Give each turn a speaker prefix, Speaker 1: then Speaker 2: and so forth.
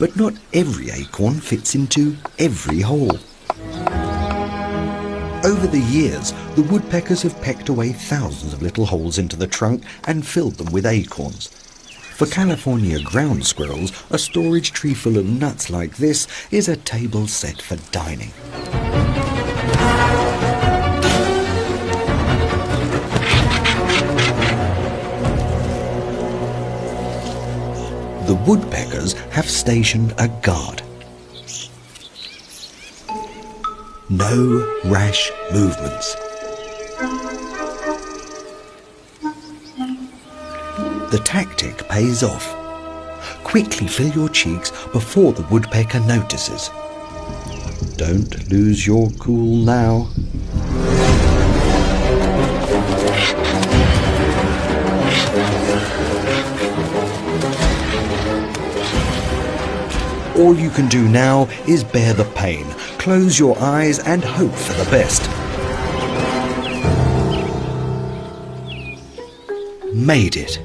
Speaker 1: But not every acorn fits into every hole. Over the years, the woodpeckers have pecked away thousands of little holes into the trunk and filled them with acorns. For California ground squirrels, a storage tree full of nuts like this is a table set for dining. The woodpeckers have stationed a guard. No rash movements. The tactic pays off. Quickly fill your cheeks before the woodpecker notices. Don't lose your cool now. All you can do now is bear the pain, close your eyes and hope for the best. Made it.